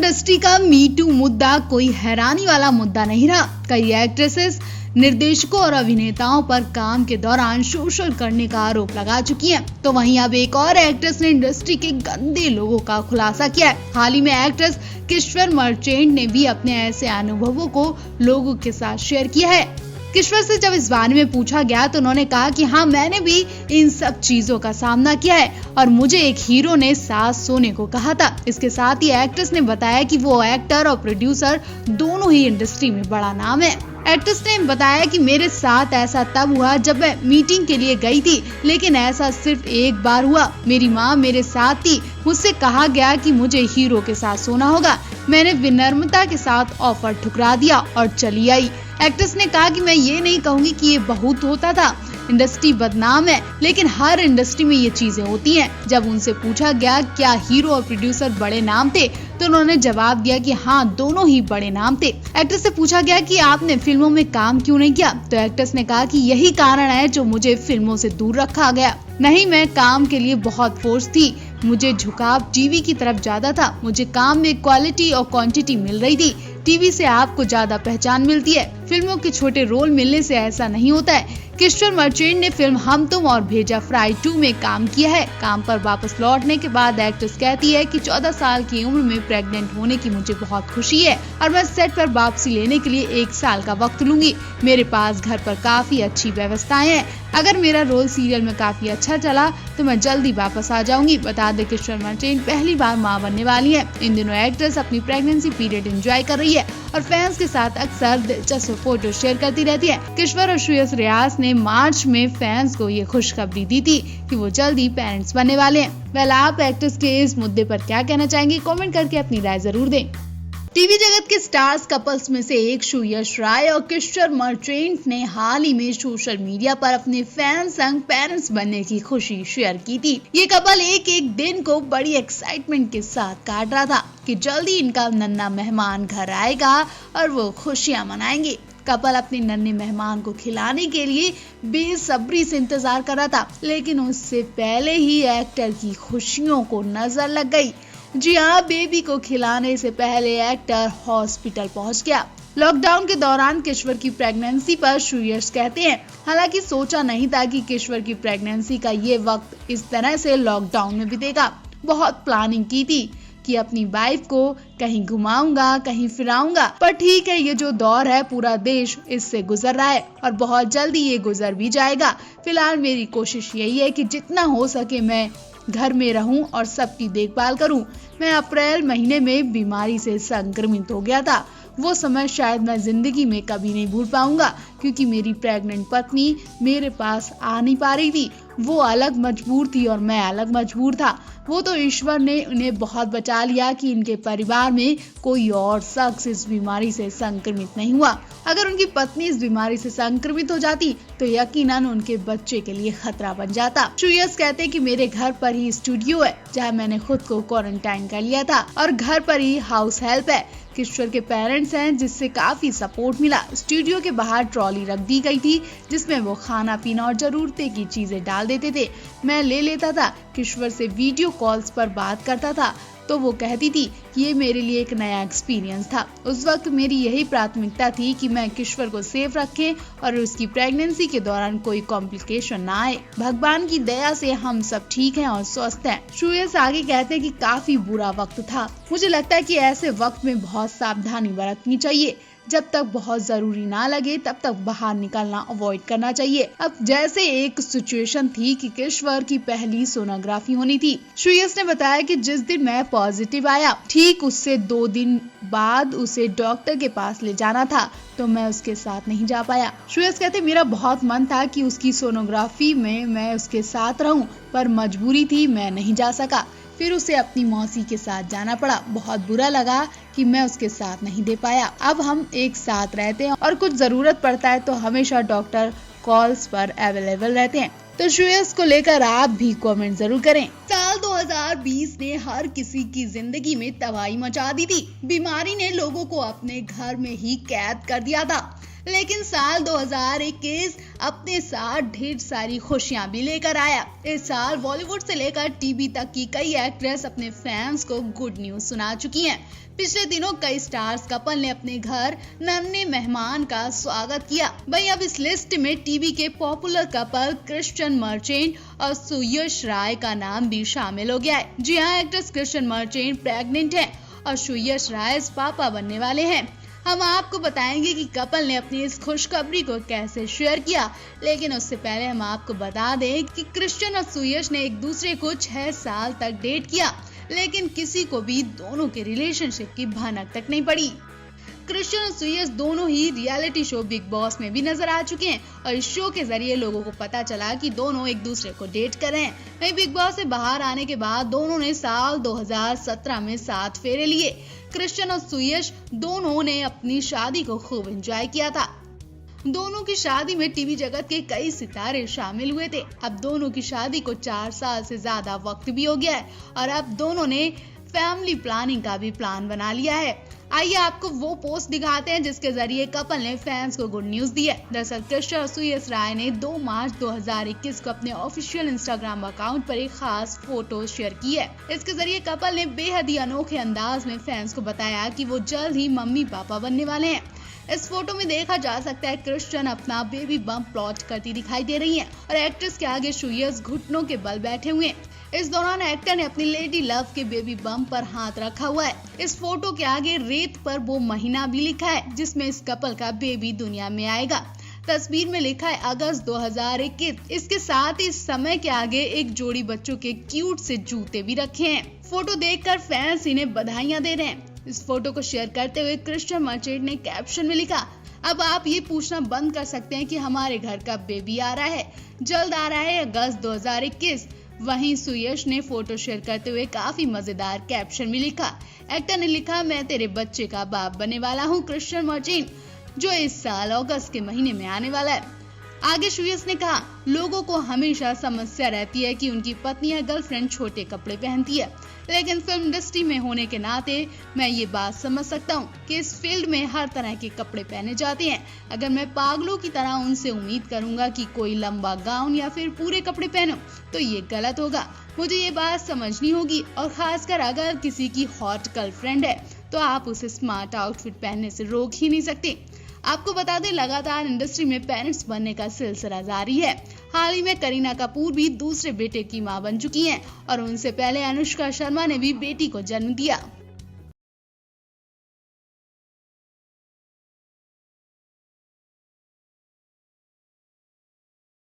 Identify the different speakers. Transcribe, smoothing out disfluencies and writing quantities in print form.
Speaker 1: Industry का मी to मुद्दा कोई हैरानी वाला मुद्दा नहीं रहा। कई एक्ट्रेसेस, निर्देशकों और अभिनेताओं पर काम के दौरान शोषण करने का आरोप लगा चुकी हैं। तो वहीं अब एक और एक्ट्रेस ने इंडस्ट्री के गंदे लोगों का खुलासा किया है। हाल ही में एक्ट्रेस किश्वर मर्चेंट ने भी अपने ऐसे अनुभवों को लोगों के साथ शेयर किया है। किश्वर से जब इस बारे में पूछा गया तो उन्होंने कहा कि हाँ, मैंने भी इन सब चीजों का सामना किया है और मुझे एक हीरो ने साथ सोने को कहा था। इसके साथ ही एक्ट्रेस ने बताया कि वो एक्टर और प्रोड्यूसर दोनों ही इंडस्ट्री में बड़ा नाम है। एक्ट्रेस ने बताया कि मेरे साथ ऐसा तब हुआ जब मैं मीटिंग के लिए गई थी, लेकिन ऐसा सिर्फ एक बार हुआ। मेरी माँ मेरे साथ थी, मुझसे कहा गया कि मुझे हीरो के साथ सोना होगा। मैंने विनम्रता के साथ ऑफर ठुकरा दिया और चली आई। एक्ट्रेस ने कहा कि मैं ये नहीं कहूँगी कि ये बहुत होता था, इंडस्ट्री बदनाम है, लेकिन हर इंडस्ट्री में ये चीजें होती हैं। जब उनसे पूछा गया क्या हीरो और प्रोड्यूसर बड़े नाम थे, तो उन्होंने जवाब दिया कि हाँ, दोनों ही बड़े नाम थे। एक्ट्रेस से पूछा गया कि आपने फिल्मों में काम क्यों नहीं किया, तो एक्ट्रेस ने कहा कि यही कारण है जो मुझे फिल्मों से दूर रखा गया। नहीं, मैं काम के लिए बहुत फोर्स थी, मुझे झुकाव टीवी की तरफ ज्यादा था। मुझे काम में क्वालिटी और क्वांटिटी मिल रही थी। टीवी से आपको ज्यादा पहचान मिलती है, फिल्मों के छोटे रोल मिलने से ऐसा नहीं होता है। किश्वर मर्चेंट ने फिल्म हम तुम और भेजा फ्राई 2 में काम किया है। काम पर वापस लौटने के बाद एक्ट्रेस कहती है कि 14 साल की उम्र में प्रेग्नेंट होने की मुझे बहुत खुशी है और मैं सेट पर वापसी लेने के लिए 1 साल का वक्त लूंगी। मेरे पास घर पर काफी अच्छी व्यवस्थाएं हैं। अगर मेरा रोल सीरियल में काफी अच्छा चला तो मैं जल्दी वापस आ जाऊंगी। बता दें किश्वर मर्चेंट पहली बार मां बनने वाली है। इन दिनों एक्ट्रेस अपनी प्रेगनेंसी पीरियड एंजॉय कर रही है और फैंस के साथ अक्सर दिलचस्प फोटो शेयर करती रहती है। किश्वर और श्रेयस रियाज ने मार्च में फैंस को ये खुशखबरी दी थी कि वो जल्दी पेरेंट्स बनने वाले हैं। वेल, आप एक्ट्रेस के इस मुद्दे पर क्या कहना चाहेंगे? कमेंट करके अपनी राय जरूर दें। टीवी जगत के स्टार्स कपल्स में से एक श्रेयस राय और किश्वर मर्चेंट ने हाल ही में सोशल मीडिया पर अपने फैंस संग पेरेंट्स बनने की खुशी शेयर की थी। ये कपल एक एक दिन को बड़ी एक्साइटमेंट के साथ काट रहा था कि जल्दी इनका नन्हा मेहमान घर आएगा और वो खुशियां मनाएंगे। कपल अपने नन्हे मेहमान को खिलाने के लिए बेसब्री से इंतजार कर रहा था, लेकिन उससे पहले ही एक्टर की खुशियों को नजर लग गई। जी हाँ, बेबी को खिलाने से पहले एक्टर हॉस्पिटल पहुंच गया। लॉकडाउन के दौरान किश्वर की प्रेगनेंसी पर श्रेयस कहते हैं, हालांकि सोचा नहीं था कि किश्वर की प्रेगनेंसी का ये वक्त इस तरह से लॉकडाउन में बीतेगा। बहुत प्लानिंग की थी कि अपनी वाइफ को कहीं घुमाऊंगा, कहीं फिराऊंगा, पर ठीक है, ये जो दौर है पूरा देश इससे गुजर रहा है और बहुत जल्दी ये गुजर भी जाएगा। फिलहाल मेरी कोशिश यही है कि जितना हो सके मैं घर में रहूं और सबकी देखभाल करूं। मैं अप्रैल महीने में बीमारी से संक्रमित हो गया था। वो समय शायद मैं जिंदगी में कभी नहीं भूल पाऊंगा, क्योंकि मेरी प्रेग्नेंट पत्नी मेरे पास आ नहीं पा रही थी। वो अलग मजबूर थी और मैं अलग मजबूर था। वो तो ईश्वर ने उन्हें बहुत बचा लिया कि इनके परिवार में कोई और शख्स इस बीमारी से संक्रमित नहीं हुआ। अगर उनकी पत्नी इस बीमारी से संक्रमित हो जाती तो यकीनन उनके बच्चे के लिए खतरा बन जाता। श्रेयस कहते हैं कि मेरे घर पर ही स्टूडियो है जहाँ मैंने खुद को क्वारंटाइन कर लिया था और घर पर ही हाउस हेल्प है। किश्वर के पेरेंट्स हैं जिससे काफी सपोर्ट मिला। स्टूडियो के बाहर ट्रॉली रख दी गई थी जिसमें वो खाना पीना और जरूरते की चीजें डाल देते थे। मैं ले लेता था। किश्वर से वीडियो कॉल्स पर बात करता था तो वो कहती थी कि ये मेरे लिए एक नया एक्सपीरियंस था। उस वक्त मेरी यही प्राथमिकता थी कि मैं किश्वर को सेफ रखें और उसकी प्रेगनेंसी के दौरान कोई कॉम्प्लिकेशन ना आए। भगवान की दया से हम सब ठीक हैं और स्वस्थ हैं। श्रेयस आगे कहते हैं कि काफी बुरा वक्त था। मुझे लगता है कि ऐसे वक्त में बहुत सावधानी बरतनी चाहिए। जब तक बहुत जरूरी ना लगे तब तक बाहर निकलना अवॉइड करना चाहिए। अब जैसे एक सिचुएशन थी कि किश्वर की पहली सोनोग्राफी होनी थी। श्रेयस ने बताया कि जिस दिन मैं पॉजिटिव आया ठीक उससे 2 दिन बाद उसे डॉक्टर के पास ले जाना था तो मैं उसके साथ नहीं जा पाया। श्रेयस कहते मेरा बहुत मन था कि उसकी सोनोग्राफी में मैं उसके साथ रहूं, पर मजबूरी थी, मैं नहीं जा सका। फिर उसे अपनी मौसी के साथ जाना पड़ा। बहुत बुरा लगा कि मैं उसके साथ नहीं दे पाया। अब हम एक साथ रहते हैं और कुछ जरूरत पड़ता है तो हमेशा डॉक्टर कॉल्स पर अवेलेबल रहते हैं। तो श्रेयस को लेकर आप भी कमेंट जरूर करें। साल 2020 ने हर किसी की जिंदगी में तबाही मचा दी थी। बीमारी ने लोगों को अपने घर में ही कैद कर दिया था। लेकिन साल 2021 अपने साथ ढेर सारी खुशियां भी लेकर आया। इस साल बॉलीवुड से लेकर टीवी तक की कई एक्ट्रेस अपने फैंस को गुड न्यूज सुना चुकी हैं। पिछले दिनों कई स्टार्स कपल ने अपने घर नन्हे मेहमान का स्वागत किया। वहीं अब इस लिस्ट में टीवी के पॉपुलर कपल क्रिश्चियन मर्चेंट और सुयश राय का नाम भी शामिल हो गया है। जी हाँ, एक्ट्रेस क्रिश्चियन मर्चेंट प्रेग्नेंट है और सुयश राय पापा बनने वाले हैं। हम आपको बताएंगे कि कपल ने अपनी इस खुशखबरी को कैसे शेयर किया, लेकिन उससे पहले हम आपको बता दें कि क्रिश्चियन और सुयश ने एक दूसरे को 6 साल तक डेट किया, लेकिन किसी को भी दोनों के रिलेशनशिप की भनक तक नहीं पड़ी। क्रिश्चियन और सुयश दोनों ही रियलिटी शो बिग बॉस में भी नजर आ चुके हैं और इस शो के जरिए लोगों को पता चला कि दोनों एक दूसरे को डेट कर रहे हैं। वहीं बिग बॉस से बाहर आने के बाद दोनों ने साल 2017 में 7 फेरे लिए। क्रिश्चियन और सुयश दोनों ने अपनी शादी को खूब एंजॉय किया था। दोनों की शादी में टीवी जगत के कई सितारे शामिल हुए थे। अब दोनों की शादी को 4 साल से ज्यादा वक्त भी हो गया है और अब दोनों ने फैमिली प्लानिंग का भी प्लान बना लिया है। आइए आपको वो पोस्ट दिखाते हैं जिसके जरिए कपल ने फैंस को गुड न्यूज दी है। दरअसल क्रिश्चियन और सुयश राय ने 2 मार्च 2021 को अपने ऑफिशियल इंस्टाग्राम अकाउंट पर एक खास फोटो शेयर की है। इसके जरिए कपल ने बेहद ही अनोखे अंदाज में फैंस को बताया कि वो जल्द ही मम्मी पापा बनने वाले हैं। इस फोटो में देखा जा सकता है क्रिश्चियन अपना बेबी बम्प प्लॉट करती दिखाई दे रही हैं और एक्ट्रेस के आगे सुयश घुटनों के बल बैठे हुए हैं। इस दौरान एक्टर ने अपनी लेडी लव के बेबी बम्प पर हाथ रखा हुआ है। इस फोटो के आगे रेत पर वो महीना भी लिखा है जिसमें इस कपल का बेबी दुनिया में आएगा। तस्वीर में लिखा है अगस्त 2021। इसके साथ ही इस समय के आगे एक जोड़ी बच्चों के क्यूट से जूते भी रखे हैं। फोटो देखकर फैंस इन्हें बधाइयां दे रहे हैं। इस फोटो को शेयर करते हुए क्रिश्चियन मर्चेंट ने कैप्शन में लिखा, अब आप ये पूछना बंद कर सकते हैं कि हमारे घर का बेबी आ रहा है, जल्द आ रहा है अगस्त 2021। वहीं सुयश ने फोटो शेयर करते हुए काफी मजेदार कैप्शन में लिखा। एक्टर ने लिखा, मैं तेरे बच्चे का बाप बनने वाला हूँ क्रिश्चियन मर्चेंट, जो इस साल अगस्त के महीने में आने वाला है। आगे सुयश ने कहा, लोगों को हमेशा समस्या रहती है कि उनकी पत्नी या गर्लफ्रेंड छोटे कपड़े पहनती है, लेकिन फिल्म इंडस्ट्री में होने के नाते मैं ये बात समझ सकता हूँ कि इस फील्ड में हर तरह के कपड़े पहने जाते हैं। अगर मैं पागलों की तरह उनसे उम्मीद करूंगा कि कोई लंबा गाउन या फिर पूरे कपड़े पहनो तो ये गलत होगा। मुझे ये बात समझनी होगी और खासकर अगर किसी की हॉट गर्लफ्रेंड है तो आप उसे स्मार्ट आउटफिट पहनने से रोक ही नहीं सकते। आपको बता दें, लगातार इंडस्ट्री में पेरेंट्स बनने का सिलसिला जारी है। हाल ही में करीना कपूर भी दूसरे बेटे की मां बन चुकी हैं और उनसे पहले अनुष्का शर्मा ने भी बेटी को जन्म दिया।